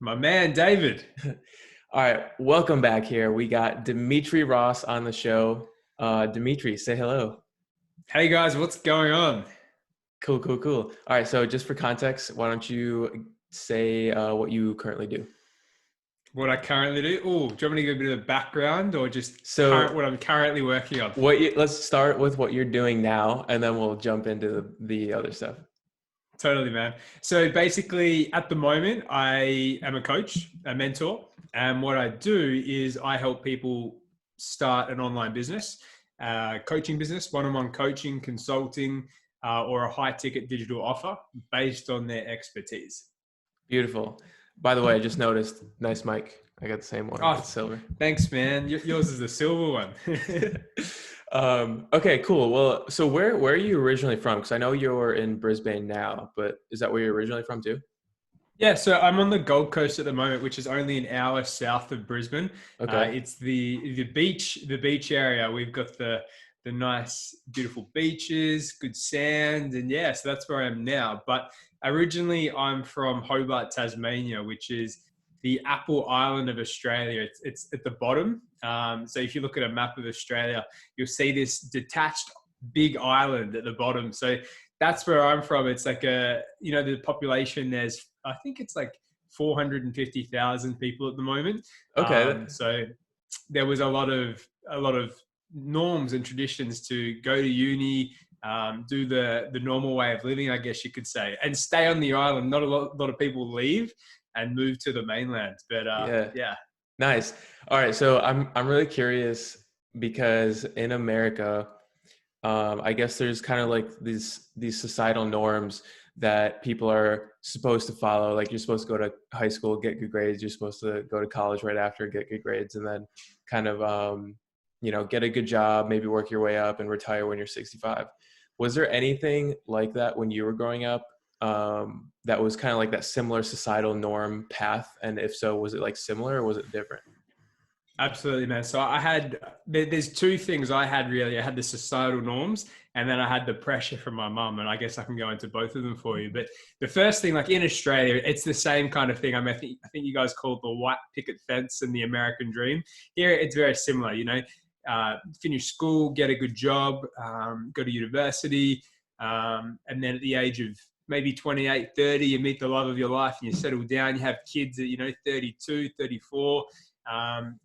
My man, David. All right, welcome back here. We got Dimitri Ross on the show. Dimitri, say hello. Hey guys, what's going on? Cool, cool, cool. All right, so just for context, why don't you say what you currently do? What I currently do? Oh, do you want me to give a bit of the background or just So, what I'm currently working on? let's start with what you're doing now, and then we'll jump into the other stuff. Totally, man. So basically, at the moment, I am a coach, a mentor, and what I do is I help people start an online business, coaching business, one-on-one coaching, consulting, or a high-ticket digital offer based on their expertise. Beautiful. By the way, I just noticed, nice mic. I got the same one. Oh, It's silver. thanks, man. Yours is the silver one. Okay, cool. Well, so where are you originally from? Because I know you're in Brisbane now, but is that where you're originally from too? Yeah, so I'm on the Gold Coast at the moment, which is only an hour south of Brisbane. Okay. It's the beach area. We've got the nice, beautiful beaches, good sand, and yeah, so that's where I am now. But originally, I'm from Hobart, Tasmania, which is the Apple Island of Australia. It's at the bottom. So if you look at a map of Australia, you'll see this detached big island at the bottom. So that's where I'm from. It's like the population, I think it's like 450,000 people at the moment. Okay. So there was a lot of norms and traditions to go to uni, do the normal way of living, I guess you could say, and stay on the island. Not a lot of people leave and move to the mainland, but Yeah. yeah. Nice. All right. So I'm really curious because in America, I guess there's kind of like these societal norms that people are supposed to follow. Like you're supposed to go to high school, get good grades. You're supposed to go to college right after, get good grades, and then kind of get a good job, maybe work your way up and retire when you're 65. Was there anything like that when you were growing up? That was kind of like that similar societal norm path? And if so, was it like similar or was it different? Absolutely, man. So there's two things I had really. I had the societal norms and then I had the pressure from my mum. And I guess I can go into both of them for you. But the first thing, like in Australia, it's the same kind of thing. I think you guys call it the white picket fence and the American dream. Here, it's very similar, finish school, get a good job, go to university. And then at the age of maybe 28, 30, you meet the love of your life and you settle down, you have kids at, 32, 34.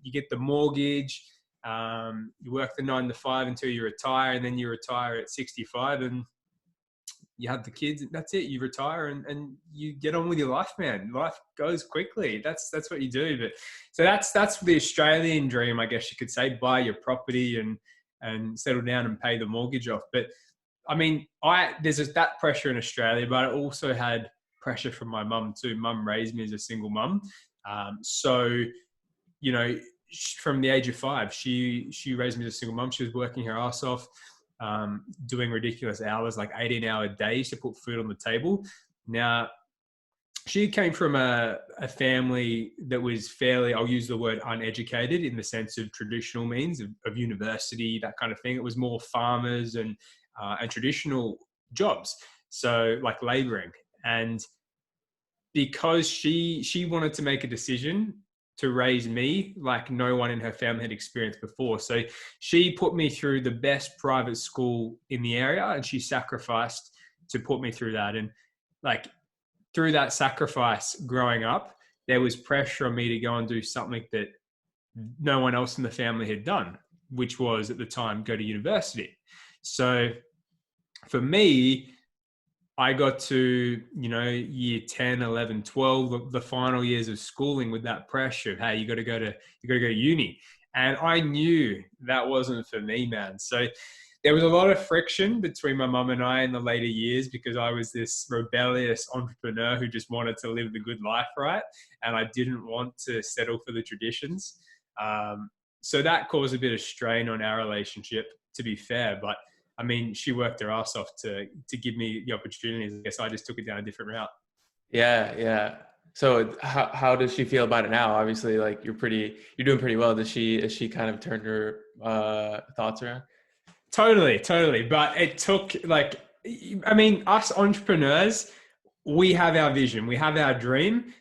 You get the mortgage, you work the 9 to 5 until you retire, and then you retire at 65 and you have the kids. That's it. You retire and you get on with your life, man. Life goes quickly. That's what you do. But so that's the Australian dream, I guess you could say. Buy your property and settle down and pay the mortgage off. But I mean, there's that pressure in Australia, but I also had pressure from my mum too. Mum raised me as a single mum. So you know, from the age of 5, she raised me as a single mom. She was working her ass off, doing ridiculous hours, like 18-hour days to put food on the table. Now, she came from a family that was fairly, I'll use the word uneducated in the sense of traditional means of university, that kind of thing. It was more farmers and traditional jobs. So like laboring. And because she wanted to make a decision to raise me like no one in her family had experienced before. So she put me through the best private school in the area and she sacrificed to put me through that. And like through that sacrifice growing up, there was pressure on me to go and do something that no one else in the family had done, which was at the time go to university. So for me, I got to, year 10, 11, 12, the final years of schooling with that pressure of, hey, you got to go to uni. And I knew that wasn't for me, man. So there was a lot of friction between my mum and I in the later years because I was this rebellious entrepreneur who just wanted to live the good life, right? And I didn't want to settle for the traditions. So that caused a bit of strain on our relationship, to be fair. But I mean, she worked her ass off to give me the opportunities. I guess I just took it down a different route. Yeah, yeah. So how does she feel about it now? Obviously, like you're doing pretty well. Has she kind of turned her thoughts around? Totally. But it took us entrepreneurs, we have our vision, we have our dream.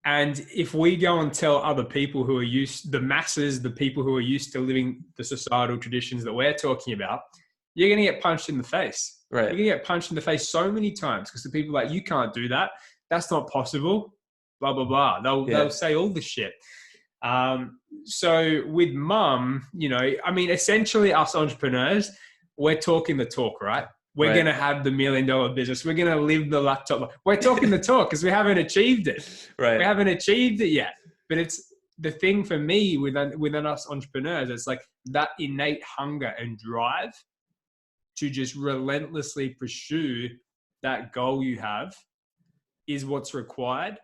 And if we go and tell other people who are the masses, the people who are used to living the societal traditions that we're talking about, you're going to get punched in the face. Right. You're going to get punched in the face so many times because the people are like, you can't do that. That's not possible. Blah, blah, blah. They'll say all this shit. So with mum, you know, I mean, essentially us entrepreneurs, we're talking the talk, right? We're going to have the $1 million business. We're going to live the laptop. We're talking the talk because we haven't achieved it. Right. We haven't achieved it yet. But it's the thing for me within us entrepreneurs, it's like that innate hunger and drive to just relentlessly pursue that goal you have is what's required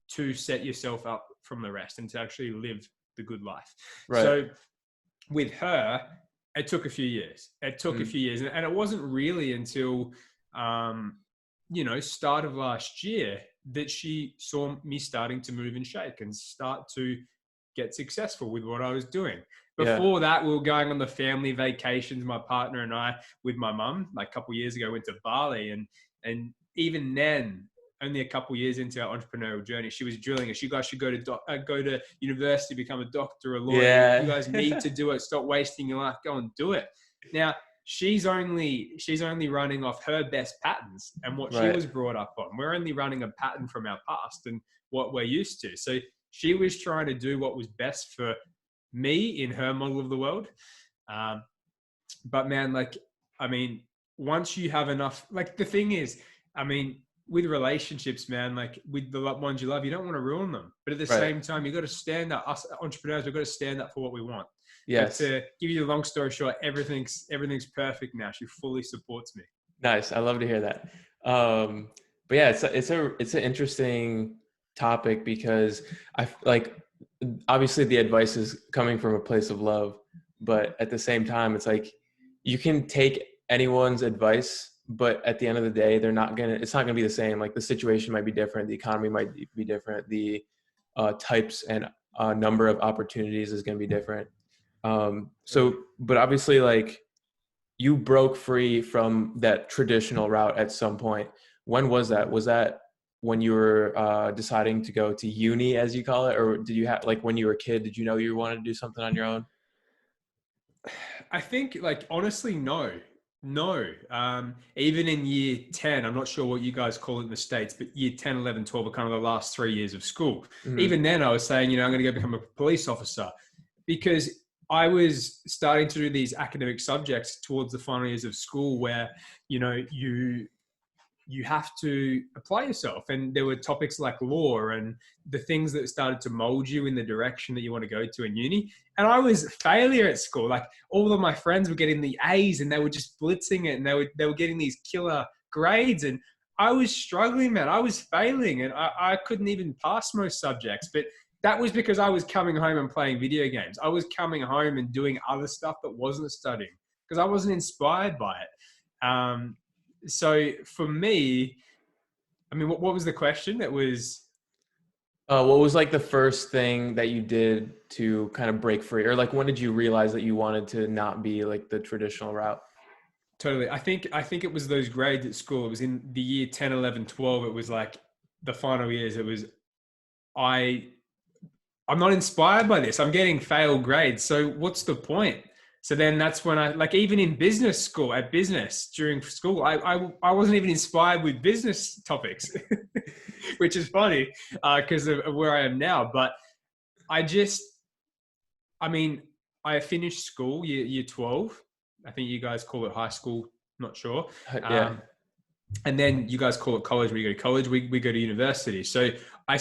to set yourself up from the rest and to actually live the good life. Right. So with her, it took a few years. And it wasn't really until, you know, start of last year that she saw me starting to move and shake and start to get successful with what I was doing. Before that, we were going on the family vacations, my partner and I, with my mum, like a couple of years ago, went to Bali. And even then, only a couple of years into our entrepreneurial journey, she was drilling us. You guys should go to university, become a doctor, a lawyer. Yeah. You guys need to do it. Stop wasting your life. Go and do it. Now, she's only running off her best patterns and what she was brought up on. We're only running a pattern from our past and what we're used to. So she was trying to do what was best for me in her model of the world. But man, like, I mean, once you have enough, like the thing is, I mean, with relationships, man, like with the ones you love, you don't want to ruin them. But at the same time, you got to stand up. Us entrepreneurs, we've got to stand up for what we want. Yes. But to give you a long story short, everything's perfect now. She fully supports me. Nice. I love to hear that. But yeah, it's an interesting topic because I like, obviously the advice is coming from a place of love, but at the same time, it's like you can take anyone's advice, but at the end of the day, it's not gonna be the same. Like the situation might be different. The economy might be different. The types and number of opportunities is going to be different. But obviously, like you broke free from that traditional route at some point. When was that? Was that when you were deciding to go to uni, as you call it, or did you have, like when you were a kid, did you know you wanted to do something on your own? I think, like, honestly, no. Even in year 10, I'm not sure what you guys call it in the States, but year 10, 11, 12 are kind of the last 3 years of school. Mm-hmm. Even then I was saying, you know, I'm going to go become a police officer because I was starting to do these academic subjects towards the final years of school where, you know, you have to apply yourself. And there were topics like law and the things that started to mold you in the direction that you want to go to in uni. And I was a failure at school. Like all of my friends were getting the A's and they were just blitzing it and they were getting these killer grades. And I was struggling, man. I was failing and I couldn't even pass most subjects. But that was because I was coming home and playing video games. I was coming home and doing other stuff that wasn't studying because I wasn't inspired by it. So for me, I mean, what was the question? It was, what was like the first thing that you did to kind of break free, or like when did you realize that you wanted to not be like the traditional route? Totally. I think it was those grades at school. It was in the year 10, 11, 12. It was like the final years. It was, I'm not inspired by this. I'm getting failed grades. So what's the point? So then that's when I, like, even in business school, at business during school, I wasn't even inspired with business topics, which is funny because of where I am now. But I finished school year 12. I think you guys call it high school. Not sure. Yeah. And then you guys call it college. When you go to college, we go to university. So I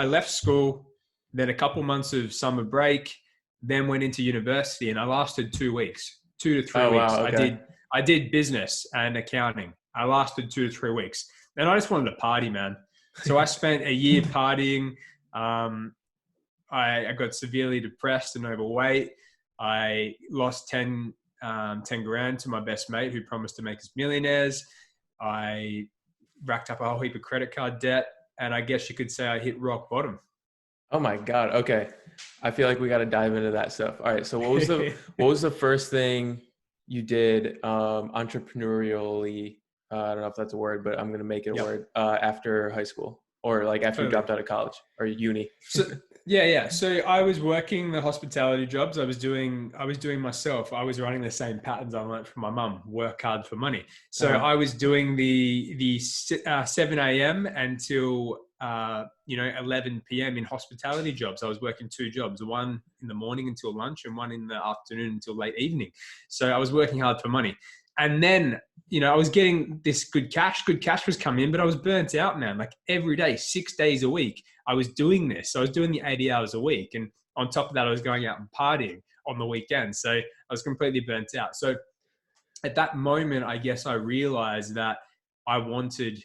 left school, then a couple months of summer break, then went into university and I lasted 2 weeks, 2 to 3 weeks. Wow, okay. I did business and accounting. I lasted 2 to 3 weeks. And I just wanted to party, man. So I spent a year partying. I got severely depressed and overweight. I lost 10 grand to my best mate who promised to make us millionaires. I racked up a whole heap of credit card debt. And I guess you could say I hit rock bottom. Oh my God. Okay. I feel like we got to dive into that stuff. All right. So what was the first thing you did entrepreneurially? I don't know if that's a word, but I'm going to make it a word after high school. or like after you Totally. dropped out of college or uni? So yeah. So I was working the hospitality jobs. I was doing myself. I was running the same patterns I learned from my mum. Work hard for money. So Uh-huh. I was doing the 7 a.m. until 11 p.m. in hospitality jobs. I was working two jobs, one in the morning until lunch and one in the afternoon until late evening. So I was working hard for money. And then, I was getting this good cash. Good cash was coming in, but I was burnt out, man. Like every day, 6 days a week, I was doing this. So I was doing the 80 hours a week. And on top of that, I was going out and partying on the weekend. So I was completely burnt out. So at that moment, I guess I realized that I wanted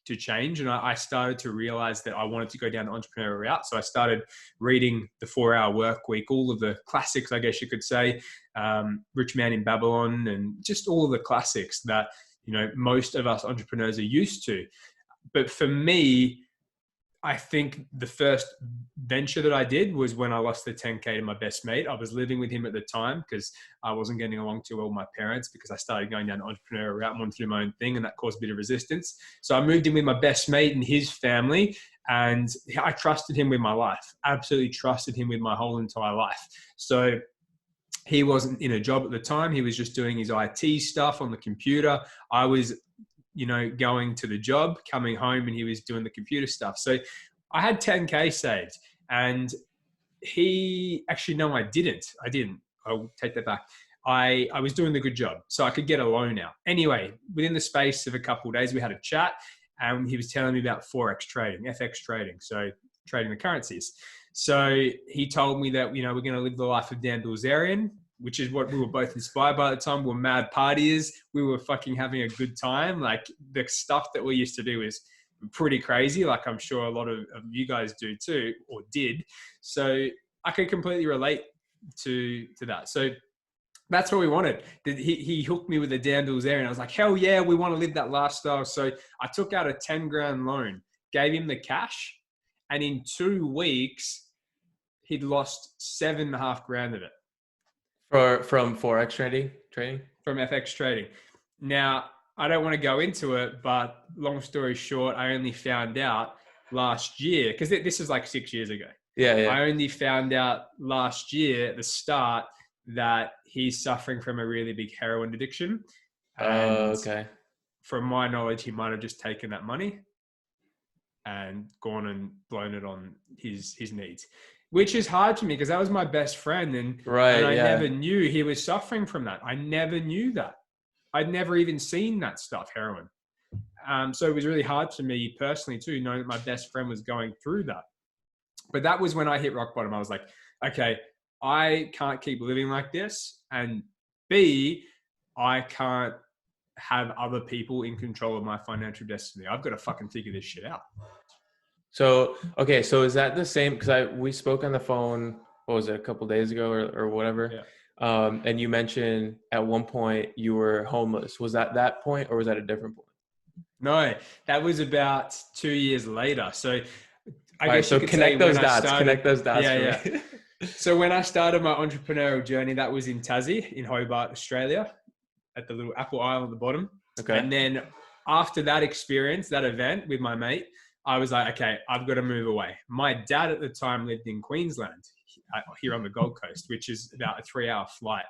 to change. And I started to realize that I wanted to go down the entrepreneurial route. So I started reading The 4-Hour Work Week, all of the classics, I guess you could say, Rich Man in Babylon, and just all of the classics that, most of us entrepreneurs are used to. But for me, I think the first venture that I did was when I lost the 10K to my best mate. I was living with him at the time because I wasn't getting along too well with my parents, because I started going down the entrepreneurial route and wanted to do my own thing, and that caused a bit of resistance. So I moved in with my best mate and his family, and I trusted him with my life, absolutely trusted him with my whole entire life. So he wasn't in a job at the time. He was just doing his IT stuff on the computer. I was going to the job, coming home, and he was doing the computer stuff. So I had 10K saved, and no, I didn't. I'll take that back. I was doing the good job, so I could get a loan out. Anyway, within the space of a couple of days, we had a chat, and he was telling me about Forex trading, FX trading. So trading the currencies. So he told me that, we're going to live the life of Dan Bilzerian, which is what we were both inspired by at the time. We were mad partiers. We were fucking having a good time. Like the stuff that we used to do is pretty crazy. Like I'm sure a lot of you guys do too, or did. So I could completely relate to that. So that's what we wanted. He hooked me with the Dan Bilzerian, and I was like, hell yeah, we want to live that lifestyle. So I took out a 10 grand loan, gave him the cash, and in 2 weeks, he'd lost 7.5 grand of it. From Forex trading? From FX trading. Now, I don't want to go into it, but long story short, I only found out last year, because this is like 6 years ago. Yeah. I only found out last year at the start that he's suffering from a really big heroin addiction. Okay. From my knowledge, he might have just taken that money and gone and blown it on his needs, which is hard for me because that was my best friend. And I never knew he was suffering from that. I never knew that. I'd never even seen that stuff, heroin. So it was really hard for me personally too, knowing that my best friend was going through that. But that was when I hit rock bottom. I was like, okay, I can't keep living like this. And B, I can't have other people in control of my financial destiny. I've got to fucking figure this shit out. So, okay. So is that the same? Because we spoke on the phone, what was it, a couple of days ago or whatever? Yeah. And you mentioned at one point you were homeless. Was that point, or was that a different point? No, that was about 2 years later. So I guess so you could connect say those dots. Connect those dots. Yeah, for me. So when I started my entrepreneurial journey, that was in Tassie, in Hobart, Australia, at the little Apple Isle at the bottom. Okay. And then after that experience, that event with my mate, I was like, okay, I've got to move away. My dad at the time lived in Queensland, here on the Gold Coast, which is about a 3-hour flight.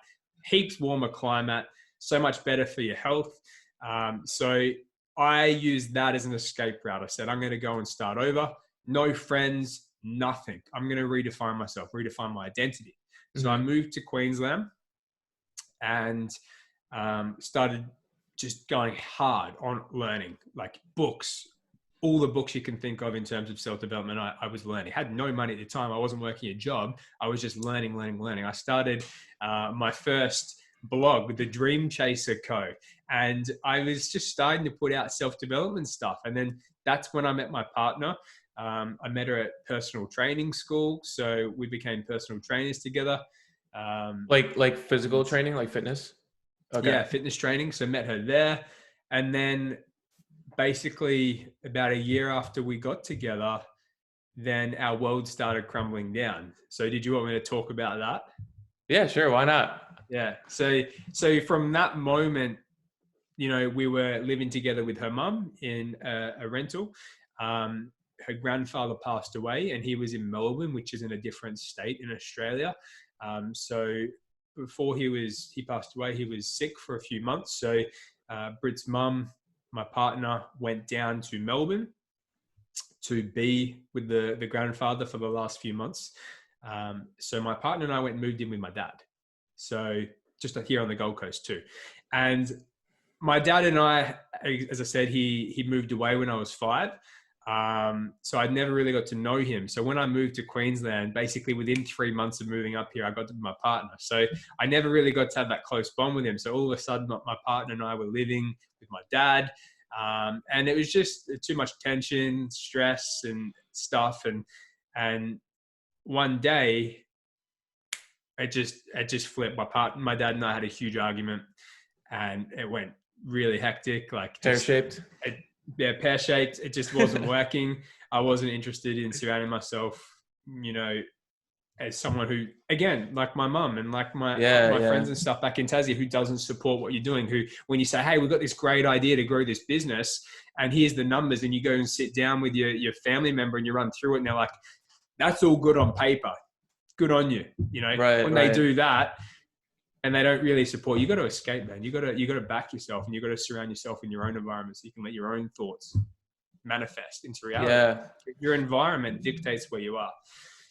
Heaps warmer climate, so much better for your health. So I used that as an escape route. I said, I'm going to go and start over. No friends, nothing. I'm going to redefine myself, redefine my identity. So I moved to Queensland and started just going hard on learning, like books, all the books you can think of in terms of self-development. I was learning. I had no money at the time. I wasn't working a job. I was just learning. I started my first blog, The Dream Chaser Co. And I was just starting to put out self-development stuff. And then that's when I met my partner. I met her at personal training school. So we became personal trainers together. Like physical training, like fitness? Okay. Yeah, fitness training. So met her there. And then basically about a year after we got together, then our world started crumbling down. So did you want me to talk about that? Yeah, sure. Why not? Yeah. So from that moment, we were living together with her mum in a rental. Her grandfather passed away, and he was in Melbourne, which is in a different state in Australia. So before he passed away, he was sick for a few months. So Brit's mum, my partner, went down to Melbourne to be with the grandfather for the last few months. So my partner and I went and moved in with my dad. So just here on the Gold Coast too. And my dad and I, as I said, he moved away when I was 5. So I never really got to know him. So when I moved to Queensland, basically within 3 months of moving up here, I got to be my partner. So I never really got to have that close bond with him. So all of a sudden, my partner and I were living with my dad. And it was just too much tension, stress and stuff. And one day it just flipped. My dad and I had a huge argument, and it went really hectic, like pear-shaped. Pear-shaped. It just wasn't working. I wasn't interested in surrounding myself, as someone who, again, like my mum and like my friends and stuff back in Tassie, who doesn't support what you're doing, who, when you say, hey, we've got this great idea to grow this business and here's the numbers, and you go and sit down with your family member and you run through it, and they're like, that's all good on paper. Good on you. When they do that, and they don't really support, you got to escape, man. You got to back yourself, and you got to surround yourself in your own environment so you can let your own thoughts manifest into reality. Yeah. Your environment dictates where you are.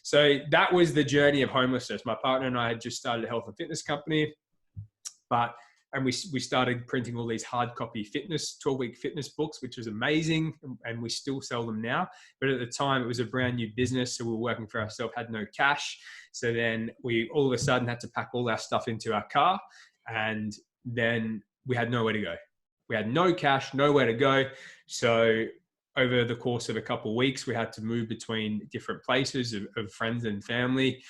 So that was the journey of homelessness. My partner and I had just started a health and fitness company, and we started printing all these hard copy 12-week fitness books, which was amazing. And we still sell them now. But at the time it was a brand new business. So we were working for ourselves, had no cash. So then we all of a sudden had to pack all our stuff into our car, and then we had nowhere to go. We had no cash, nowhere to go. So over the course of a couple of weeks, we had to move between different places of friends and family,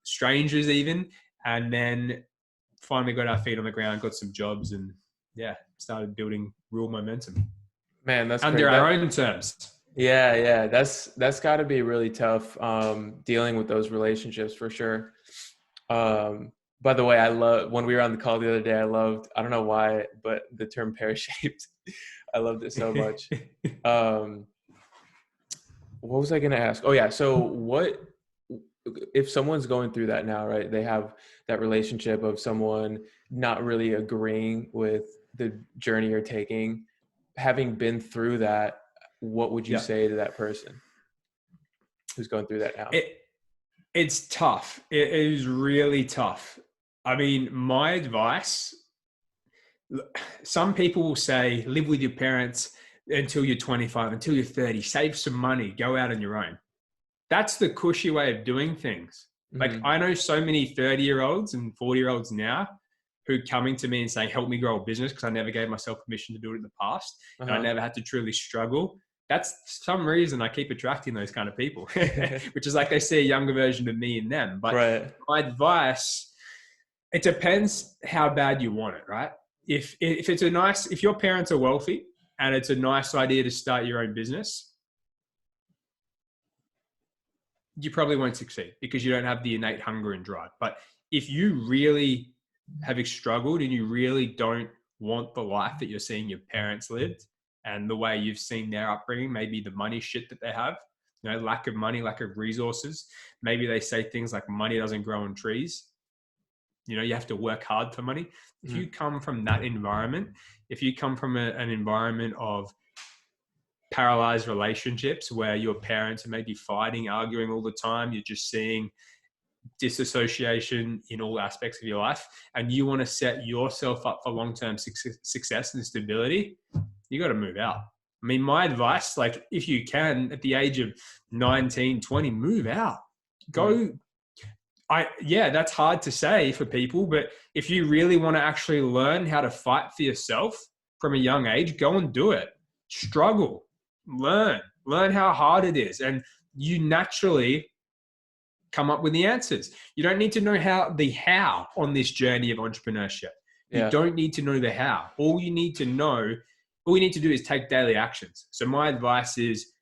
strangers even. And then finally got our feet on the ground, got some jobs, and started building real momentum. Man, that's under our own terms. Yeah. That's got to be really tough, dealing with those relationships for sure. By the way, I love, when we were on the call the other day, I don't know why, but the term pear-shaped, I loved it so much. What was I going to ask? Oh yeah. So what, if someone's going through that now, right? They have that relationship of someone not really agreeing with the journey you're taking. Having been through that, what would you say to that person who's going through that now? It's tough. It is really tough. I mean, my advice, some people will say, live with your parents until you're 25, until you're 30, save some money, go out on your own. That's the cushy way of doing things. Like, I know so many 30-year-olds and 40-year-olds now who coming to me and saying, help me grow a business, because I never gave myself permission to do it in the past. And I never had to truly struggle. That's some reason I keep attracting those kind of people, which is like they see a younger version of me in them. But my advice, it depends how bad you want it, right? If your parents are wealthy and it's a nice idea to start your own business, you probably won't succeed because you don't have the innate hunger and drive. But if you really have struggled and you really don't want the life that you're seeing your parents lived and the way you've seen their upbringing, maybe the money shit that they have, lack of money, lack of resources. Maybe they say things like money doesn't grow on trees. You have to work hard for money. If you come from that environment, if you come from an environment of paralyzed relationships where your parents are maybe fighting, arguing all the time, you're just seeing disassociation in all aspects of your life, and you want to set yourself up for long-term success and stability, you got to move out. I mean, my advice, like, if you can, at the age of 19, 20, move out. Go. That's hard to say for people, but if you really want to actually learn how to fight for yourself from a young age, go and do it. Struggle. Learn how hard it is, and you naturally come up with the answers. You don't need to know how on this journey of entrepreneurship. You don't need to know the how. All you need to do is take daily actions. So my advice is,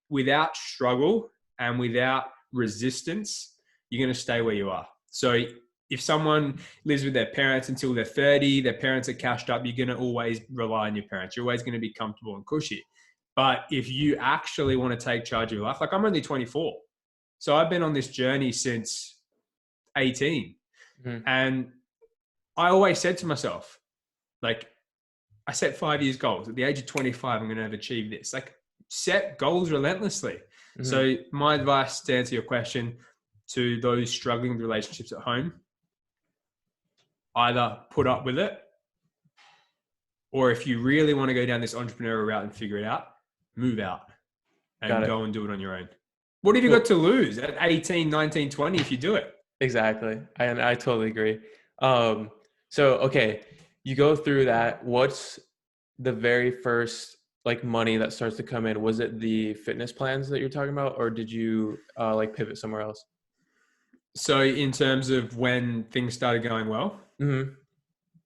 without struggle and without resistance, you're going to stay where you are. So if someone lives with their parents until they're 30, their parents are cashed up, you're going to always rely on your parents. You're always going to be comfortable and cushy. But if you actually want to take charge of your life, like I'm only 24. So I've been on this journey since 18. Mhm. And I always said to myself, like, I set 5 years goals. At the age of 25, I'm going to have achieved this. Like, set goals relentlessly. So my advice to answer your question to those struggling with relationships at home, either put up with it, or if you really want to go down this entrepreneurial route and figure it out, move out and go and do it on your own. What have you got to lose at 18, 19, 20 if you do it? Exactly. I totally agree. So, okay, you go through that. What's the very first like money that starts to come in? Was it the fitness plans that you're talking about, or did you like pivot somewhere else? So in terms of when things started going well,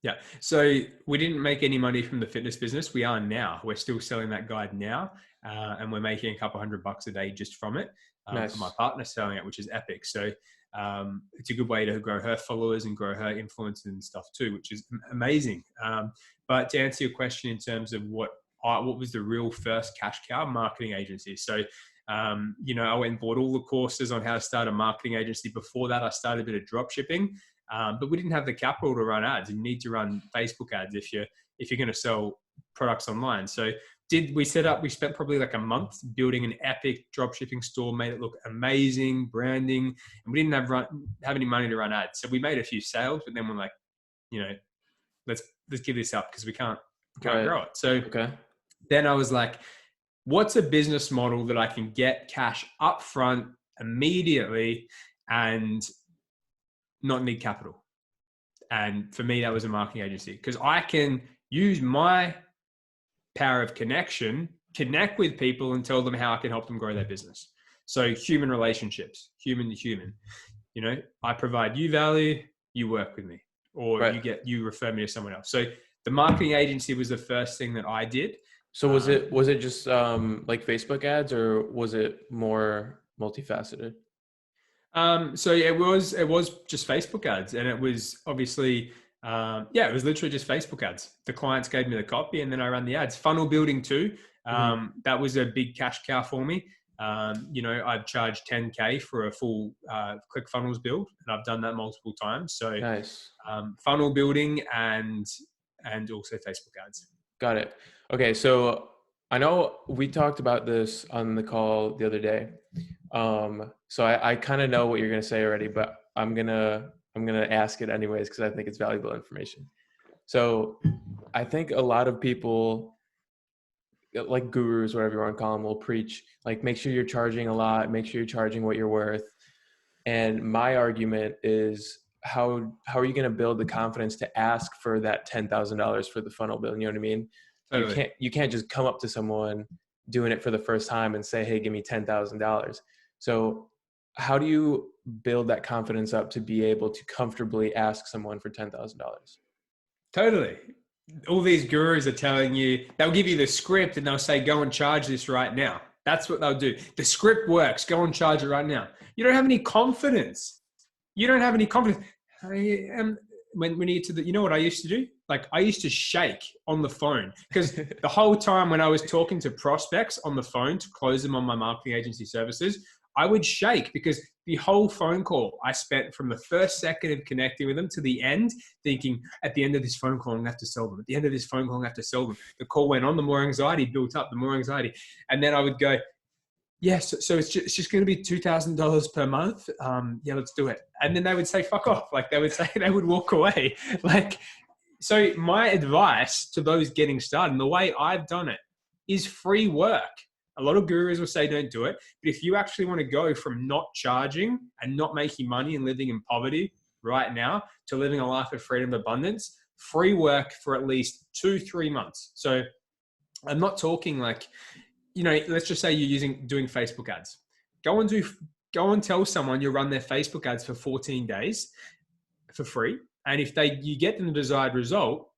yeah. So we didn't make any money from the fitness business. We are now. We're still selling that guide now, and we're making a couple $100 a day just from it. Nice. For my partner selling it, which is epic. So it's a good way to grow her followers and grow her influence and stuff too, which is amazing. But to answer your question in terms of what was the real first cash cow, marketing agency. So I went and bought all the courses on how to start a marketing agency. Before that, I started a bit of drop shipping. But we didn't have the capital to run ads. You need to run Facebook ads if you're going to sell products online. So we spent probably like a month building an epic drop shipping store, made it look amazing, branding, and we didn't have any money to run ads. So we made a few sales, but then we're like, let's give this up because we can't grow it. So then I was like, what's a business model that I can get cash up front immediately and not need capital? And for me, that was a marketing agency, because I can use my power of connection, connect with people and tell them how I can help them grow their business. So human relationships, human to human, I provide you value, you work with me, or you refer me to someone else. So the marketing agency was the first thing that I did. So was it just like Facebook ads, or was it more multifaceted? So it was just Facebook ads, and it was obviously, it was literally just Facebook ads. The clients gave me the copy and then I ran the ads. Funnel building too. That was a big cash cow for me. I'd charge $10K for a full ClickFunnels build, and I've done that multiple times. So nice. Funnel building and also Facebook ads. Got it. Okay. So I know we talked about this on the call the other day. So I kind of know what you're going to say already, but I'm going to ask it anyways, because I think it's valuable information. So I think a lot of people, like gurus, whatever you want to call them, will preach, like, make sure you're charging a lot, make sure you're charging what you're worth. And my argument is, how are you going to build the confidence to ask for that $10,000 for the funnel build? You know what I mean? Totally. You can't just come up to someone doing it for the first time and say, hey, give me $10,000. So how do you build that confidence up to be able to comfortably ask someone for $10,000? Totally. All these gurus are telling you, they'll give you the script and they'll say, go and charge this right now. That's what they'll do. The script works. Go and charge it right now. You don't have any confidence. When you get to you know what I used to do? Like, I used to shake on the phone, because the whole time when I was talking to prospects on the phone to close them on my marketing agency services, I would shake, because the whole phone call I spent from the first second of connecting with them to the end, thinking, at the end of this phone call, I'm going to have to sell them. At the end of this phone call, I'm going to have to sell them. The call went on, the more anxiety built up, the more anxiety. And then I would go, yes, so it's just going to be $2,000 per month. Yeah, let's do it. And then they would say, fuck off. Like, they would walk away. Like, so my advice to those getting started, and the way I've done it, is free work. A lot of gurus will say don't do it. But if you actually want to go from not charging and not making money and living in poverty right now to living a life of freedom and abundance, free work for at least 2-3 months. So I'm not talking like, let's just say you're doing Facebook ads. Go and tell someone you'll run their Facebook ads for 14 days for free. And if you get them the desired result,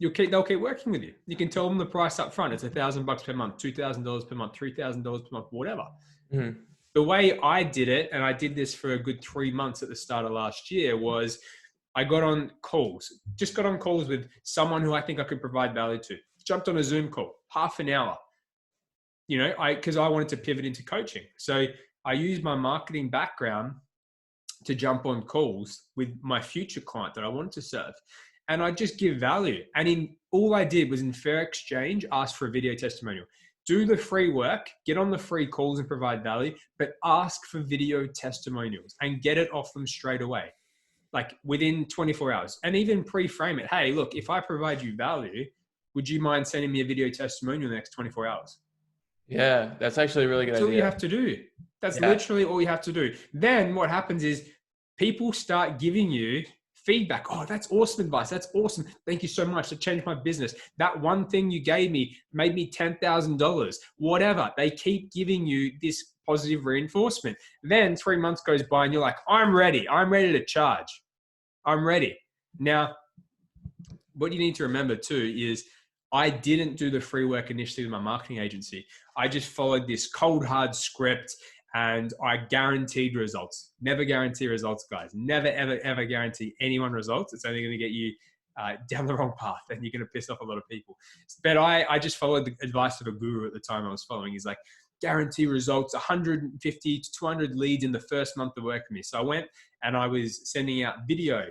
they'll keep working with you. You can tell them the price up front. It's $1,000 per month, $2,000 per month, $3,000 per month, whatever. Mm-hmm. The way I did it, and I did this for a good 3 months at the start of last year, was I got on calls with someone who I think I could provide value to. jumped on a Zoom call, half an hour, because I wanted to pivot into coaching. So I used my marketing background to jump on calls with my future client that I wanted to serve. And I just give value. And all I did was in fair exchange, ask for a video testimonial. Do the free work, get on the free calls and provide value, but ask for video testimonials and get it off them straight away, like within 24 hours. And even pre-frame it. Hey, look, if I provide you value, would you mind sending me a video testimonial in the next 24 hours? Yeah, that's actually a really good idea. That's all you have to do. That's literally all you have to do. Then what happens is people start giving you feedback. Oh, that's awesome advice. That's awesome. Thank you so much. That changed my business. That one thing you gave me made me $10,000. Whatever. They keep giving you this positive reinforcement. Then 3 months goes by and you're like, I'm ready. I'm ready to charge. I'm ready. Now, what you need to remember too is I didn't do the free work initially with my marketing agency. I just followed this cold, hard script and I guaranteed results. Never guarantee results, guys. Never, ever, ever guarantee anyone results. It's only going to get you down the wrong path and you're going to piss off a lot of people. But I just followed the advice of a guru at the time I was following. He's like, guarantee results, 150 to 200 leads in the first month of work with me. So I went and I was sending out video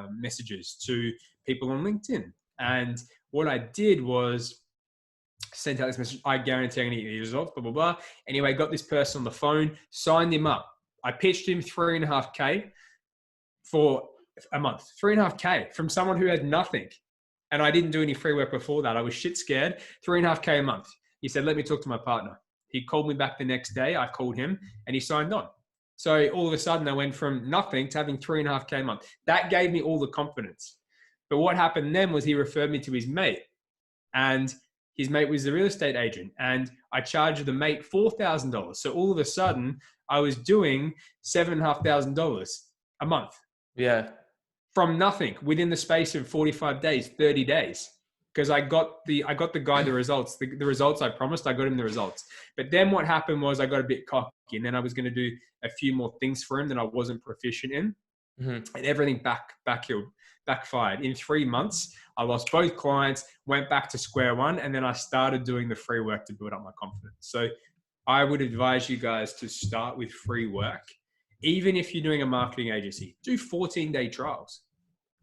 messages to people on LinkedIn. And what I did was sent out this message, I guarantee I'm going to get these results, blah, blah, blah. Anyway, got this person on the phone, signed him up. I pitched him 3.5K for a month, 3.5K from someone who had nothing. And I didn't do any free work before that. I was shit scared, 3.5K a month. He said, let me talk to my partner. He called me back the next day. I called him and he signed on. So all of a sudden I went from nothing to having 3.5K a month. That gave me all the confidence. But what happened then was he referred me to his mate, and his mate was the real estate agent, and I charged the mate $4,000. So all of a sudden I was doing $7,500 a month. Yeah. From nothing within the space of 45 days, 30 days. Because I got the guy the results, the results I promised, I got him the results. But then what happened was I got a bit cocky, and then I was going to do a few more things for him that I wasn't proficient in. Mm-hmm. And everything backfired. In 3 months, I lost both clients, went back to square one, and then I started doing the free work to build up my confidence. So I would advise you guys to start with free work. Even if you're doing a marketing agency, do 14-day trials.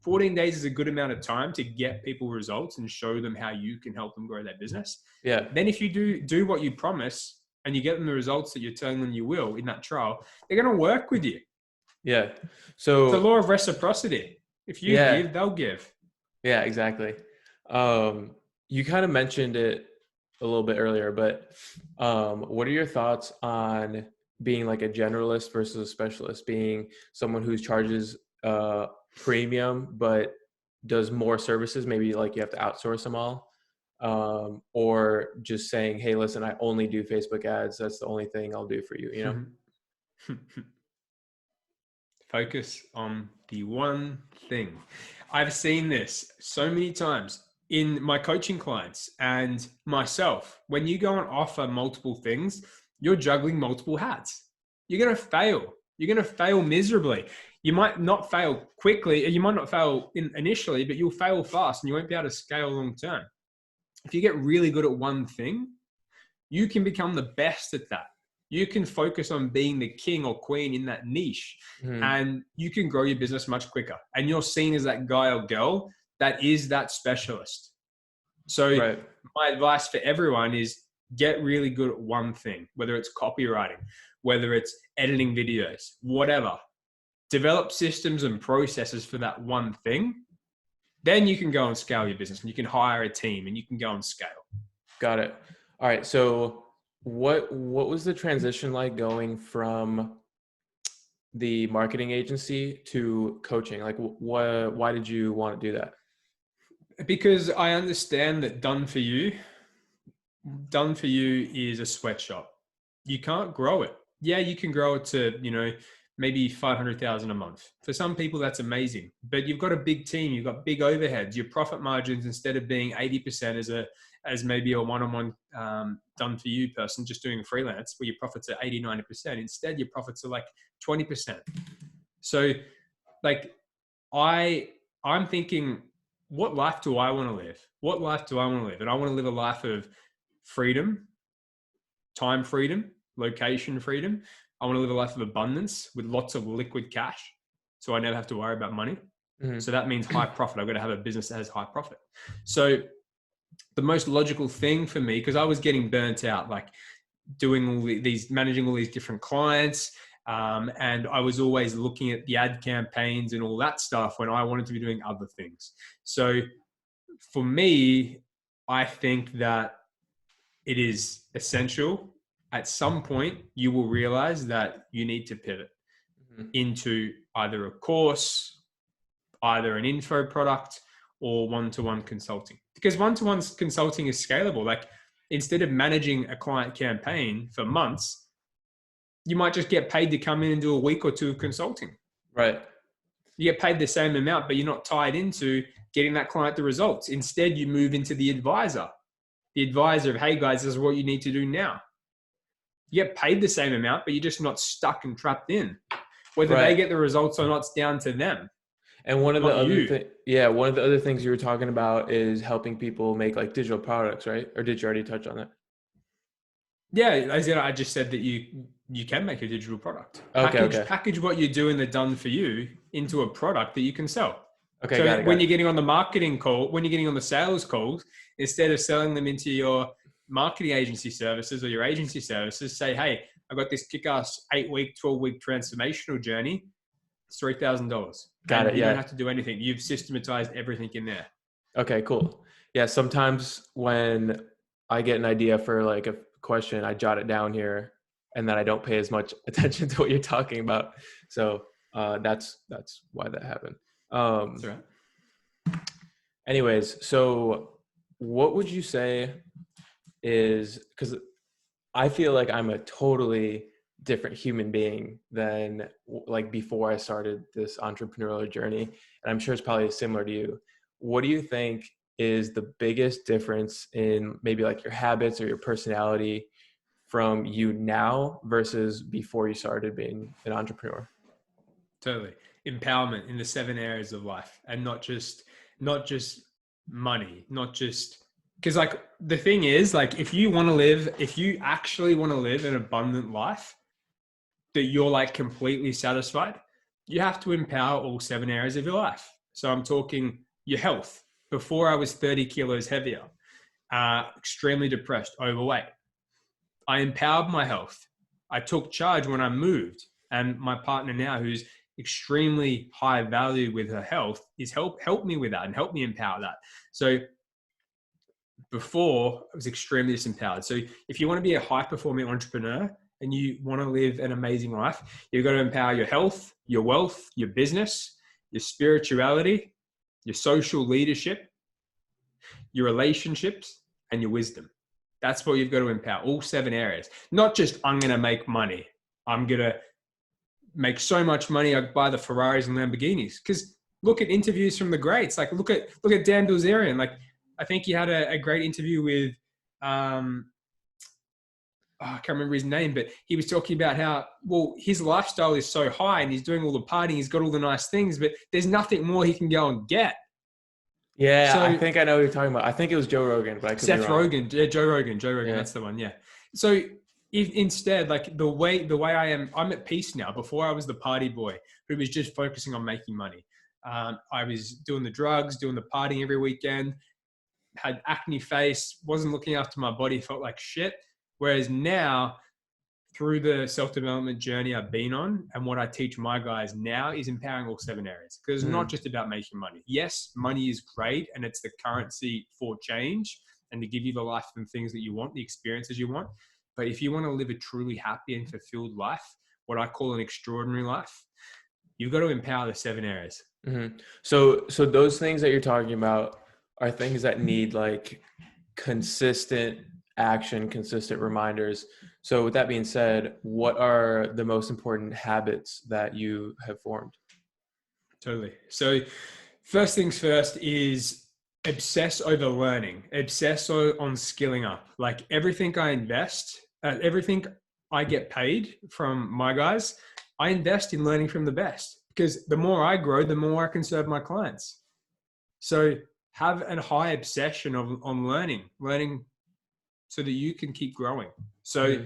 14 days is a good amount of time to get people results and show them how you can help them grow their business. Yeah. Then if you do what you promise and you get them the results that you're telling them you will in that trial, they're going to work with you. Yeah. So it's the law of reciprocity. If you give, they'll give. Yeah, exactly. You kind of mentioned it a little bit earlier, but what are your thoughts on being like a generalist versus a specialist, being someone who charges premium but does more services, maybe like you have to outsource them all, or just saying, hey, listen, I only do Facebook ads, that's the only thing I'll do for you, you know? Focus on the one thing. I've seen this so many times in my coaching clients and myself. When you go and offer multiple things, you're juggling multiple hats. You're going to fail. You're going to fail miserably. You might not fail quickly, or you might not fail initially, but you'll fail fast and you won't be able to scale long term. If you get really good at one thing, you can become the best at that. You can focus on being the king or queen in that niche, and you can grow your business much quicker. And you're seen as that guy or girl that is that specialist. So my advice for everyone is get really good at one thing, whether it's copywriting, whether it's editing videos, whatever. Develop systems and processes for that one thing. Then you can go and scale your business, and you can hire a team and you can go and scale. Got it. All right. So what was the transition like going from the marketing agency to coaching? Like why did you want to do that? Because I understand that done for you is a sweatshop. You can't grow it. Yeah, you can grow it to, maybe 500,000 a month. For some people, that's amazing, but you've got a big team, you've got big overheads. Your profit margins, instead of being 80% as maybe a one-on-one done for you person just doing freelance, where your profits are 80, 90%, instead your profits are like 20%. So like I'm thinking what life do I want to live? What life do I want to live? And I want to live a life of freedom, time freedom, location freedom. I want to live a life of abundance with lots of liquid cash, so I never have to worry about money. Mm-hmm. So that means high profit. I've got to have a business that has high profit. So the most logical thing for me, because I was getting burnt out, like managing all these different clients. And I was always looking at the ad campaigns and all that stuff when I wanted to be doing other things. So for me, I think that it is essential. At some point, you will realize that you need to pivot into either a course, either an info product, or one-to-one consulting. Because one-to-one consulting is scalable. Like, instead of managing a client campaign for months, you might just get paid to come in and do a week or two of consulting. Right. You get paid the same amount, but you're not tied into getting that client the results. Instead, you move into the advisor of, hey guys, this is what you need to do now. You get paid the same amount, but you're just not stuck and trapped in. Whether they get the results or not, it's down to them. And one of the other things you were talking about is helping people make like digital products, right? Or did you already touch on that? Yeah, I just said that you can make a digital product. Package what you're doing that's done for you into a product that you can sell. Okay. So got it. You're getting on the marketing call, when you're getting on the sales calls, instead of selling them into your marketing agency services or your agency services, say, hey, I got this kick-ass 8-week, 12-week transformational journey. It's $3,000. Got it. You don't have to do anything. You've systematized everything in there. Okay, cool. Yeah. Sometimes when I get an idea for like a question, I jot it down here and then I don't pay as much attention to what you're talking about. So that's why that happened. That's right. Anyways, so what would you say is, because I feel like I'm a totally different human being than like before I started this entrepreneurial journey. And I'm sure it's probably similar to you. What do you think is the biggest difference in maybe like your habits or your personality from you now versus before you started being an entrepreneur? Totally. Empowerment in the 7 areas of life, and not just money, not just, because like the thing is, like if you actually want to live an abundant life that you're like completely satisfied, you have to empower all 7 areas of your life. So I'm talking your health. Before I was 30 kilos heavier, extremely depressed, overweight. I empowered my health. I took charge when I moved, and my partner now, who's extremely high value with her health, is help me with that and help me empower that. So before, I was extremely disempowered. So if you want to be a high performing entrepreneur and you want to live an amazing life, you've got to empower your health, your wealth, your business, your spirituality, your social leadership, your relationships, and your wisdom. That's what you've got to empower, all 7 areas. Not just, I'm going to make money. I'm going to make so much money, I buy the Ferraris and Lamborghinis. Because look at interviews from the greats. Like look at Dan Bilzerian. Like I think he had a great interview with, I can't remember his name, but he was talking about how, well, his lifestyle is so high and he's doing all the partying, he's got all the nice things, but there's nothing more he can go and get. Yeah, so, I think I know what you're talking about. I think it was Joe Rogan, but I could be wrong. Rogan. Yeah, Joe Rogan, yeah. That's the one. Yeah. So if instead, like the way I'm at peace now. Before I was the party boy who was just focusing on making money. I was doing the drugs, doing the partying every weekend, had acne face, wasn't looking after my body, felt like shit. Whereas now, through the self-development journey I've been on, and what I teach my guys now is empowering all 7 areas. Because it's not just about making money. Yes, money is great and it's the currency for change and to give you the life and things that you want, the experiences you want. But if you want to live a truly happy and fulfilled life, what I call an extraordinary life, you've got to empower the 7 areas. Mm-hmm. So those things that you're talking about are things that need like consistent action, consistent reminders. So with that being said, what are the most important habits that you have formed? Totally. So first things first is obsess over learning, obsess on skilling up. Like everything I invest, everything I get paid from my guys, I invest in learning from the best, because the more I grow, the more I can serve my clients. So have a high obsession on learning so that you can keep growing. So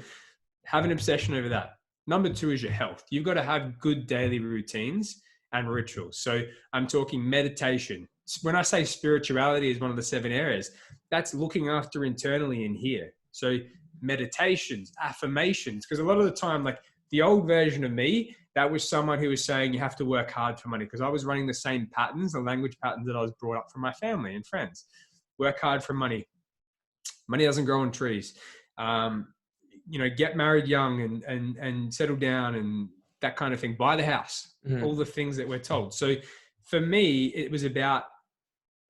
have an obsession over that. Number 2 is your health. You've got to have good daily routines and rituals. So I'm talking meditation. When I say spirituality is one of the 7 areas, that's looking after internally in here. So meditations, affirmations, because a lot of the time, like the old version of me, that was someone who was saying you have to work hard for money, because I was running the same patterns, the language patterns that I was brought up from my family and friends. Work hard for money. Money doesn't grow on trees. Get married young and settle down and that kind of thing. Buy the house, all the things that we're told. So for me, it was about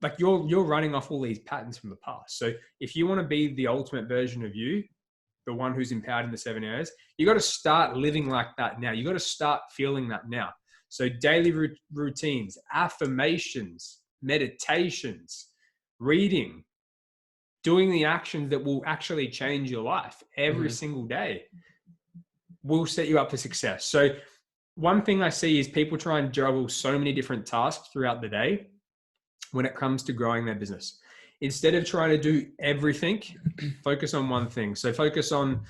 like you're running off all these patterns from the past. So if you want to be the ultimate version of you, the one who's empowered in the 7 areas, you got to start living like that now. You got to start feeling that now. So daily routines, affirmations, meditations, reading, doing the actions that will actually change your life every single day will set you up for success. So one thing I see is people try and juggle so many different tasks throughout the day when it comes to growing their business. Instead of trying to do everything, focus on one thing. So focus on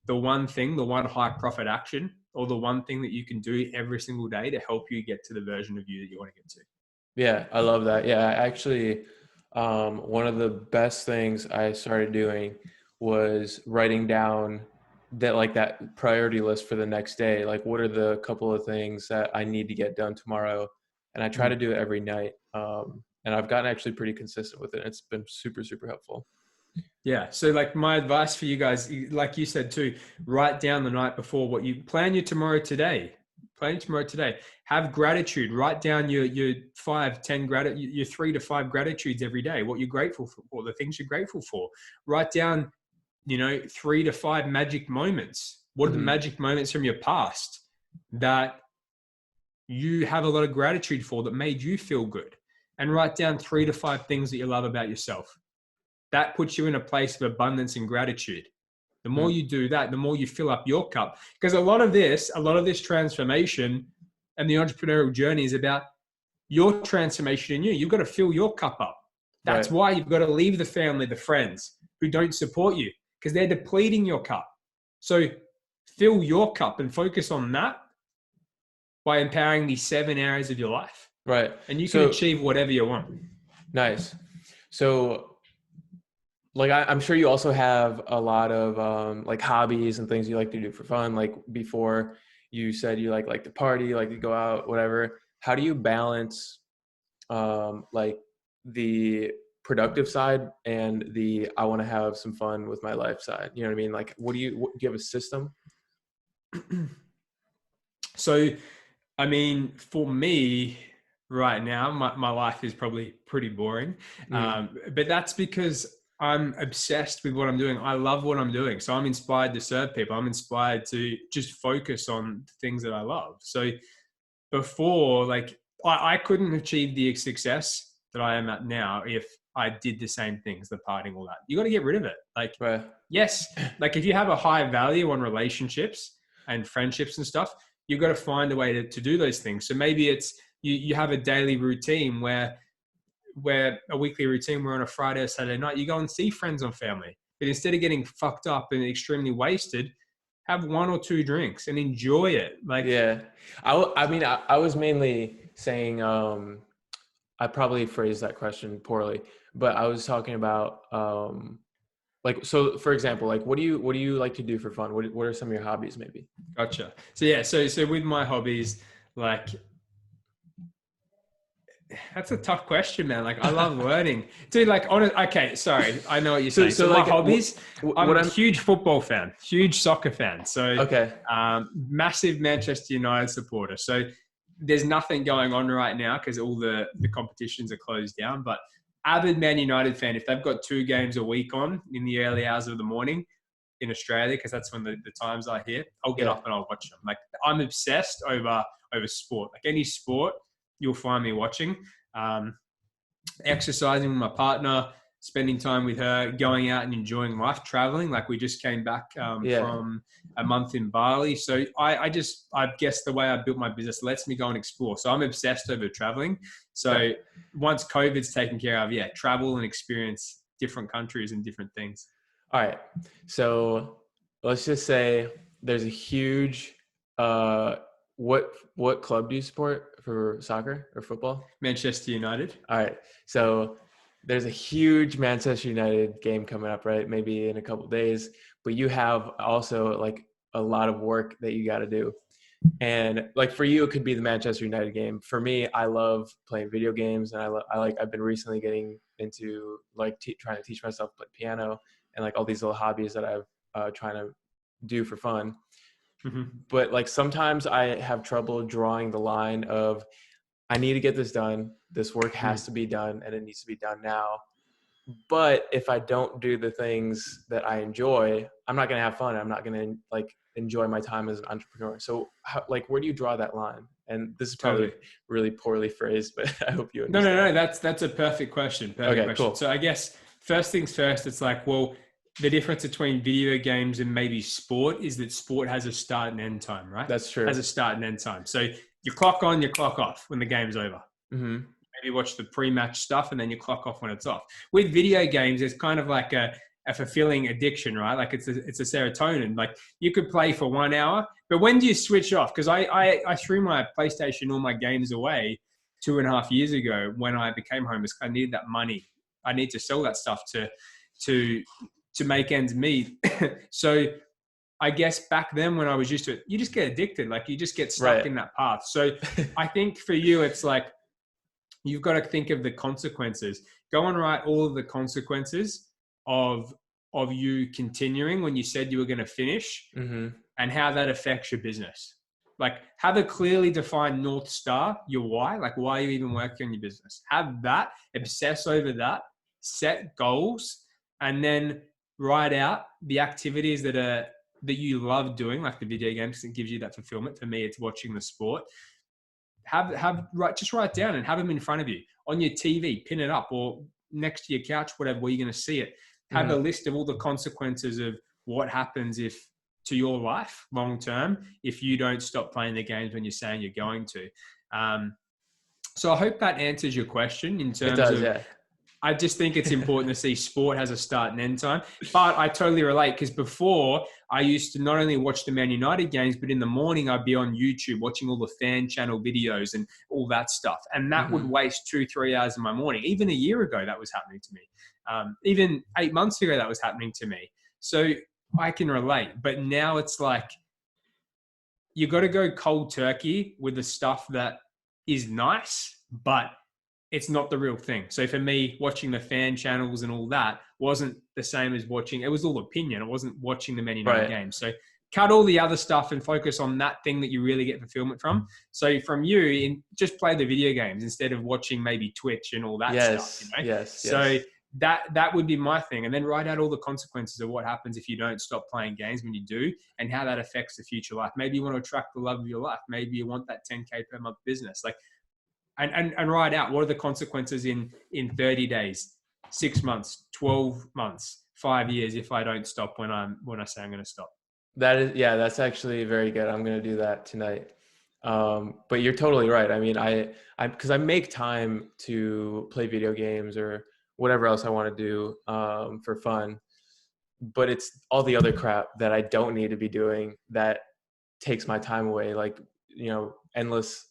the one thing, the one high profit action, or the one thing that you can do every single day to help you get to the version of you that you want to get to. Yeah, I love that. Yeah, actually, one of the best things I started doing was writing down that priority list for the next day. Like, what are the couple of things that I need to get done tomorrow? And I try to do it every night. And I've gotten actually pretty consistent with it. It's been super, super helpful. Yeah. So like my advice for you guys, like you said too, write down the night before what you plan your tomorrow today. Have gratitude. Write down your 5, 10 your 3 to 5 gratitudes every day. What you're grateful for, the things you're grateful for. Write down, 3 to 5 magic moments. What are the magic moments from your past that you have a lot of gratitude for that made you feel good? And write down 3 to 5 things that you love about yourself. That puts you in a place of abundance and gratitude. The more you do that, the more you fill up your cup. Because a lot of this transformation and the entrepreneurial journey is about your transformation in you. You've got to fill your cup up. That's why you've got to leave the family, the friends who don't support you, because they're depleting your cup. So fill your cup and focus on that by empowering these 7 areas of your life. Right. And you can achieve whatever you want. Nice. So like, I'm sure you also have a lot of like hobbies and things you like to do for fun. Like before you said you like to party, like to go out, whatever. How do you balance like the productive side and the I want to have some fun with my life side? You know what I mean? Like, do you have a system? So, I mean, for me right now, my life is probably pretty boring. But that's because I'm obsessed with what I'm doing. I love what I'm doing. So I'm inspired to serve people. I'm inspired to just focus on things that I love. So before, like, I couldn't achieve the success that I am at now if I did the same things, the partying, all that. You got to get rid of it. Like, yes, like if you have a high value on relationships and friendships and stuff, you've got to find a way to do those things. So maybe it's, you have a daily routine where a weekly routine where on a Friday or Saturday night, you go and see friends and family. But instead of getting fucked up and extremely wasted, have 1 or 2 drinks and enjoy it. Like, yeah, I mean, I was mainly saying, I probably phrased that question poorly, but I was talking about, like, so for example, like, what do you like to do for fun? What are some of your hobbies maybe? Gotcha. So yeah, so with my hobbies, like, that's a tough question, man. Like, I love learning. Dude, like, okay, sorry. I know what you're saying. So like, my hobbies, I'm a huge football fan, huge soccer fan. So, massive Manchester United supporter. So there's nothing going on right now because all the competitions are closed down. But avid Man United fan, if they've got 2 games a week on in the early hours of the morning in Australia, because that's when the times are here, I'll get up and I'll watch them. Like, I'm obsessed over sport. Like, any sport, you'll find me watching. Exercising with my partner, spending time with her, going out and enjoying life, traveling. Like we just came back from a month in Bali. So I guess the way I built my business lets me go and explore. So I'm obsessed over traveling. So once COVID's taken care of, travel and experience different countries and different things. All right. So let's just say there's a huge, what club do you support for soccer or football? Manchester United. All right. So there's a huge Manchester United game coming up, right? Maybe in a couple of days, but you have also like a lot of work that you got to do. And like for you, it could be the Manchester United game. For me, I love playing video games, and I've been recently getting into like trying to teach myself to play piano and like all these little hobbies that I've trying to do for fun. Mm-hmm. But like sometimes I have trouble drawing the line of I need to get this done. This work has to be done, and it needs to be done now. But if I don't do the things that I enjoy, I'm not going to have fun. I'm not going to like enjoy my time as an entrepreneur. So where do you draw that line? And this is probably really poorly phrased, but I hope you understand. No. That's a perfect question. Perfect question. Cool. So I guess first things first, it's like, well, the difference between video games and maybe sport is that sport has a start and end time, right? That's true. It has a start and end time. So you clock on, you clock off when the game's over. Mm-hmm. Maybe watch the pre-match stuff and then you clock off when it's off. With video games, it's kind of like a fulfilling addiction, right? Like it's a serotonin. Like you could play for 1 hour, but when do you switch off? Because I threw my PlayStation, all my games away 2.5 years ago when I became homeless. I needed that money. I need to sell that stuff to make ends meet. So I guess back then when I was used to it, you just get addicted. Like you just get stuck in that path. So I think for you, it's like, you've got to think of the consequences. Go and write all of the consequences of you continuing when you said you were going to finish, mm-hmm. and how that affects your business. Like have a clearly defined North Star, your why, like why are you even working on your business? Have that, obsess over that, set goals, and then write out the activities that you love doing, like the video games, because it gives you that fulfillment. For me, it's watching the sport. Just write it down and have them in front of you on your TV, pin it up, or next to your couch, whatever, where you're going to see it. Have a list of all the consequences of what happens to your life long term if you don't stop playing the games when you're saying you're going to. So I hope that answers your question in terms of. Yeah. I just think it's important to see sport has a start and end time. But I totally relate, because before I used to not only watch the Man United games, but in the morning I'd be on YouTube watching all the fan channel videos and all that stuff. And that would waste 2-3 hours of my morning. Even a year ago, that was happening to me. Even 8 months ago, that was happening to me. So I can relate. But now it's like, you got to go cold turkey with the stuff that is nice, but it's not the real thing. So for me, watching the fan channels and all that wasn't the same as watching. It was all opinion. It wasn't watching the Man United games. So cut all the other stuff and focus on that thing that you really get fulfillment from. So from you, just play the video games instead of watching maybe Twitch and all that stuff. You know? Yes. So that would be my thing. And then write out all the consequences of what happens if you don't stop playing games when you do, and how that affects the future life. Maybe you want to attract the love of your life. Maybe you want that 10K per month business. Like, and write out what are the consequences in 30 days, 6 months, 12 months, 5 years if I don't stop when I say I'm going to stop. That's actually very good. I'm going to do that tonight. But you're totally right. I mean, because I make time to play video games or whatever else I want to do for fun, but it's all the other crap that I don't need to be doing that takes my time away. Like, endless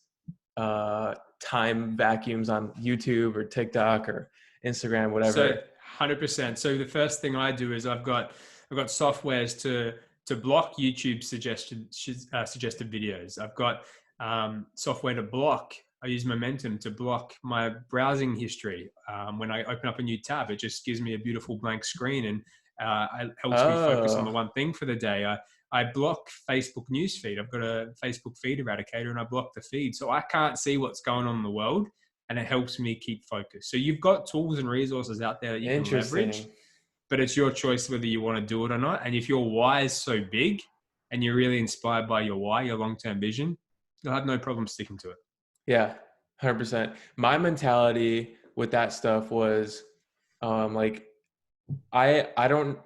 time vacuums on YouTube or TikTok or Instagram, whatever. So 100%. So the first thing I do is I've got softwares to block YouTube suggested videos. I've got software to block. I use Momentum to block my browsing history. When I open up a new tab, it just gives me a beautiful blank screen and it helps me focus on the one thing for the day. I block Facebook newsfeed. I've got a Facebook feed eradicator and I block the feed. So I can't see what's going on in the world, and it helps me keep focused. So you've got tools and resources out there that you can leverage, but it's your choice whether you want to do it or not. And if your why is so big and you're really inspired by your why, your long-term vision, you'll have no problem sticking to it. Yeah, 100%. My mentality with that stuff was Like I don't,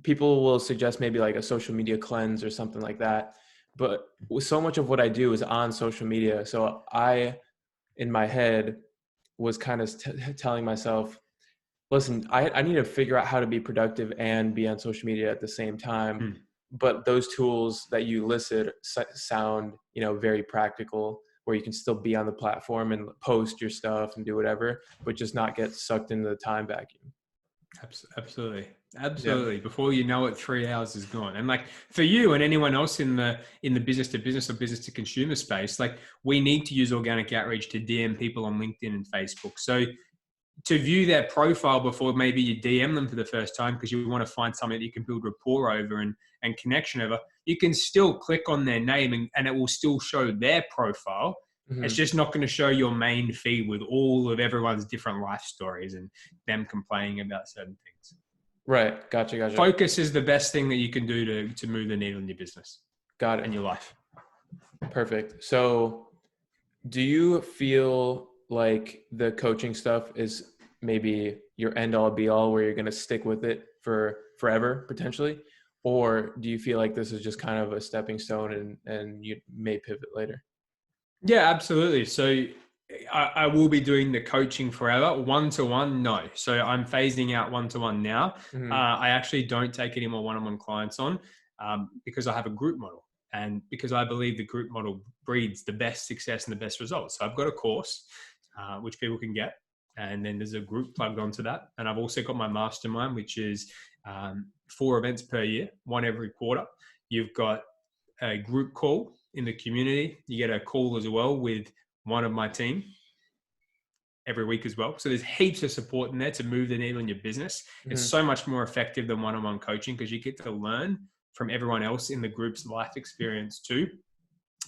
people will suggest maybe like a social media cleanse or something like that. But so much of what I do is on social media. So I, in my head, was kind of telling myself, listen, I need to figure out how to be productive and be on social media at the same time. Mm. But those tools that you listed sound, very practical, where you can still be on the platform and post your stuff and do whatever, but just not get sucked into the time vacuum. Absolutely. Yeah. Absolutely. Before you know it, 3 hours is gone. And like for you and anyone else in the business to business or business to consumer space, like we need to use organic outreach to DM people on LinkedIn and Facebook. So to view their profile before maybe you DM them for the first time because you want to find something that you can build rapport over and connection over, you can still click on their name and it will still show their profile. It's Mm-hmm. just not going to show your main feed with all of everyone's different life stories and them complaining about certain things. Right. Gotcha. Focus is the best thing that you can do to move the needle in your business Got and it. your life. Perfect. So do you feel like the coaching stuff is maybe your end all be all where you're going to stick with it for forever potentially? Or do you feel like this is just kind of a stepping stone and you may pivot later? Yeah, absolutely. So I will be doing the coaching forever. One-to-one, no. So I'm phasing out one-to-one now. Mm-hmm. I actually don't take any more one-on-one clients on because I have a group model and because I believe the group model breeds the best success and the best results. So I've got a course which people can get. And then there's a group plugged onto that. And I've also got my mastermind, which is 4 events per year, one every quarter. You've got a group call in the community. You get a call as well with one of my team every week as well. So there's heaps of support in there to move the needle in your business. It's Mm-hmm. so much more effective than one-on-one coaching because you get to learn from everyone else in the group's life experience too.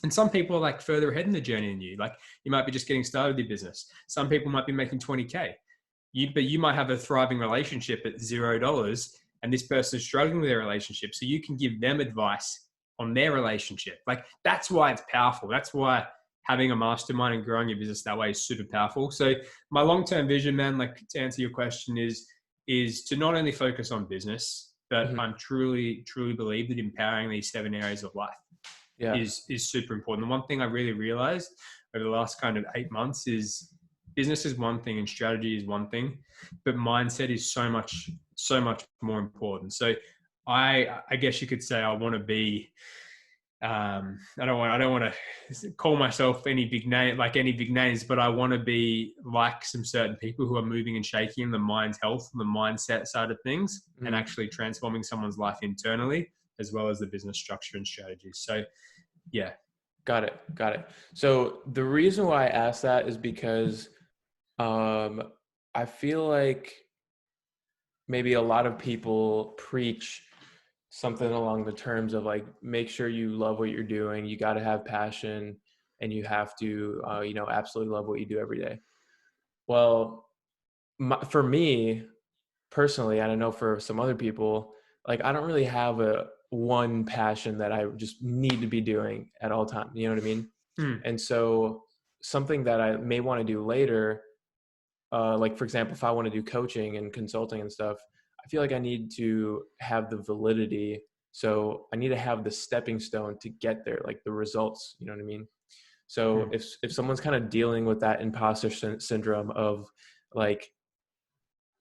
And some people are like further ahead in the journey than you. Like you might be just getting started with your business. Some people might be making 20K. But you might have a thriving relationship at $0 and this person is struggling with their relationship. So you can give them advice on their relationship. Like that's why it's powerful. That's why having a mastermind and growing your business that way is super powerful. So my long-term vision, man, like to answer your question is to not only focus on business, but Mm-hmm. I'm truly believe that empowering these 7 areas of life Yeah. is super important. The one thing I really realized over the last kind of 8 months is business is one thing and strategy is one thing, but mindset is so much more important. So I guess you could say I want to be I don't want to call myself any big name like any big names, but I want to be like some certain people who are moving and shaking the mind's health, the mindset side of things, and Mm-hmm. actually transforming someone's life internally as well as the business structure and strategies. So yeah. Got it. So the reason why I asked that is because um, I feel like maybe a lot of people preach something along the terms of like, make sure you love what you're doing. You got to have passion and you have to, absolutely love what you do every day. Well, for me personally, and I know for some other people, like I don't really have a one passion that I just need to be doing at all times. You know what I mean? Hmm. And so something that I may want to do later, like for example, if I want to do coaching and consulting and stuff, I feel like I need to have the validity. So I need to have the stepping stone to get there, like the results. You know what I mean? So Hmm. if someone's kind of dealing with that imposter syndrome of like,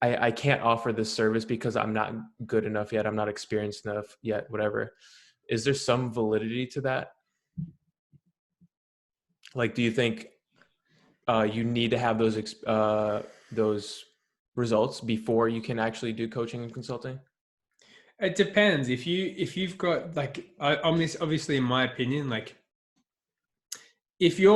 I can't offer this service because I'm not good enough yet, I'm not experienced enough yet, whatever. Is there some validity to that? Like, do you think you need to have those results before you can actually do coaching and consulting? It depends. If you've got like on this, obviously, in my opinion, like if you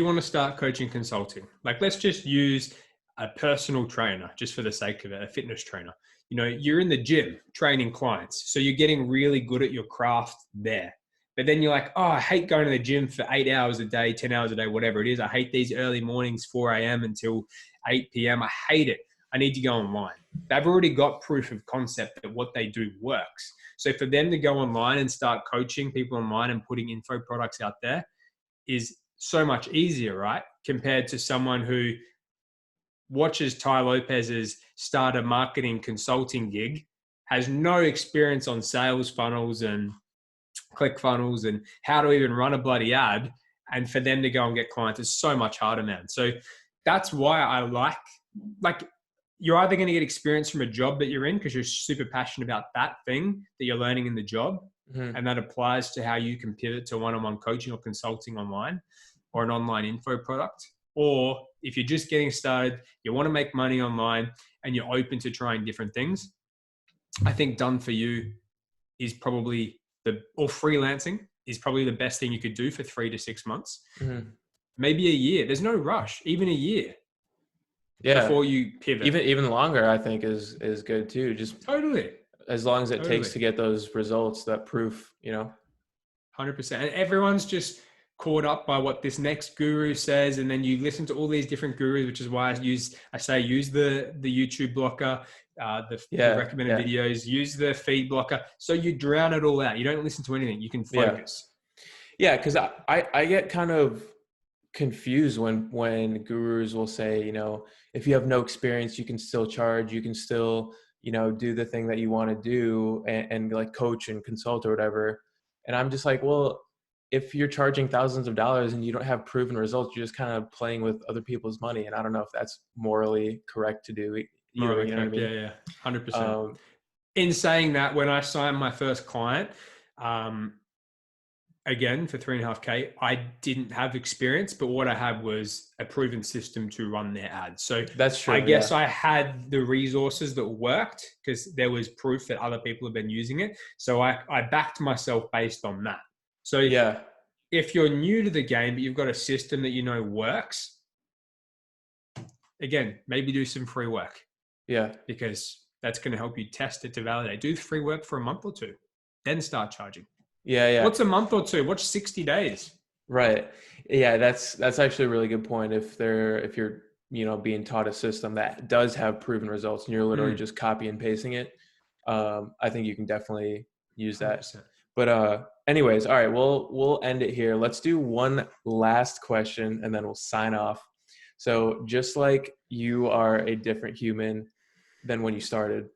want to start coaching consulting, like let's just use a personal trainer just for the sake of it, a fitness trainer. You know, you're in the gym training clients, so you're getting really good at your craft there. But then you're like, oh, I hate going to the gym for 8 hours a day, 10 hours a day, whatever it is. I hate these early mornings, 4 a.m. until 8 p.m. I hate it. I need to go online. They've already got proof of concept that what they do works. So for them to go online and start coaching people online and putting info products out there is so much easier, right? Compared to someone who watches Tai Lopez's start a marketing consulting gig, has no experience on sales funnels and click funnels and how to even run a bloody ad, and for them to go and get clients is so much harder, man. So that's why I like you're either going to get experience from a job that you're in because you're super passionate about that thing that you're learning in the job. Mm-hmm. And that applies to how you can pivot to one-on-one coaching or consulting online or an online info product. Or if you're just getting started, you want to make money online and you're open to trying different things, I think done for you is probably or freelancing is probably the best thing you could do for 3 to 6 months. Mm-hmm. Maybe a year. There's no rush, even a year. Yeah. Before you pivot. Even longer, I think is good too. Just totally. As long as it takes to get those results, that proof, 100%. And everyone's just caught up by what this next guru says. And then you listen to all these different gurus, which is why I say use the YouTube blocker, the recommended videos, use the feed blocker. So you drown it all out. You don't listen to anything. You can focus. Yeah. Cause I get kind of confused when gurus will say, if you have no experience, you can still charge, you can still, do the thing that you want to do and like coach and consult or whatever. And I'm just like, well, if you're charging thousands of dollars and you don't have proven results, you're just kind of playing with other people's money. And I don't know if that's morally correct to do. Morally correct. I mean? Yeah. 100%. In saying that, when I signed my first client, again, for $3.5K, I didn't have experience, but what I had was a proven system to run their ads. So that's true. I guess I had the resources that worked because there was proof that other people have been using it. So I backed myself based on that. So if you're new to the game, but you've got a system that works, again, maybe do some free work. Yeah. Because that's going to help you test it to validate. Do the free work for a month or two, then start charging. Yeah. What's a month or two? What's 60 days? Right. Yeah, that's actually a really good point. If you're being taught a system that does have proven results and you're literally just copy and pasting it, I think you can definitely use that. 100%. But anyways, all right, we'll end it here. Let's do one last question and then we'll sign off. So just like you are a different human than when you started,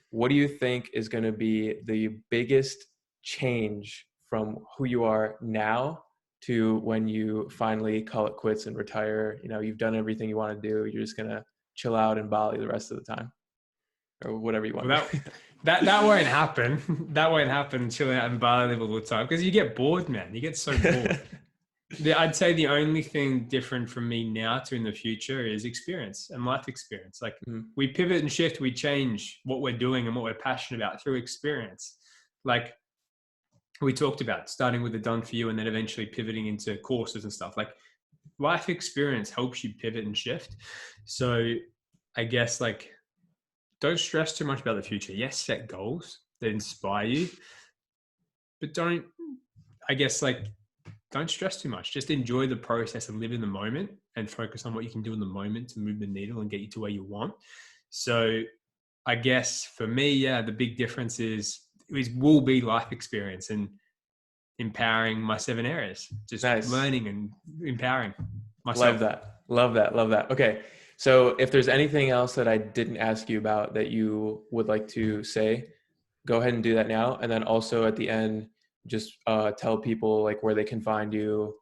what do you think is going to be the biggest change from who you are now to when you finally call it quits and retire? You've done everything you want to do. You're just going to chill out in Bali the rest of the time or whatever you want. Well, that won't happen. That won't happen chilling out in Bali all the time because you get bored, man. You get so bored. I'd say the only thing different from me now to in the future is experience and life experience. Like we pivot and shift, we change what we're doing and what we're passionate about through experience. Like we talked about starting with the done for you and then eventually pivoting into courses and stuff. Like life experience helps you pivot and shift. So I guess don't stress too much about the future. Yes, set goals that inspire you, but don't stress too much. Just enjoy the process and live in the moment and focus on what you can do in the moment to move the needle and get you to where you want. So I guess for me, the big difference will be life experience and empowering my 7 areas. Just learning and empowering myself. Love that. Okay. So if there's anything else that I didn't ask you about that you would like to say, go ahead and do that now. And then also at the end, just tell people where they can find you,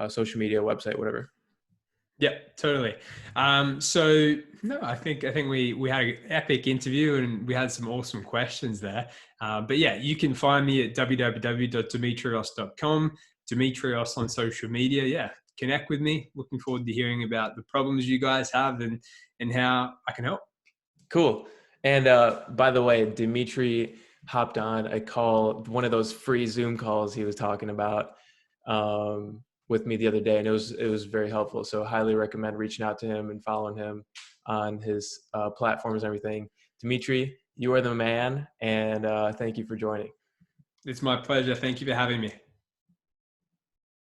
social media, website, whatever. Yeah, totally. So no, I think we had an epic interview and we had some awesome questions there. But yeah, you can find me at www.dimitrios.com, Dimitrios on social media. Yeah, connect with me. Looking forward to hearing about the problems you guys have and how I can help. Cool. And by the way, Dimitri hopped on a call, one of those free Zoom calls he was talking about with me the other day, and it was very helpful. So highly recommend reaching out to him and following him on his platforms and everything. Dimitri, you are the man, and thank you for joining. It's my pleasure. Thank you for having me.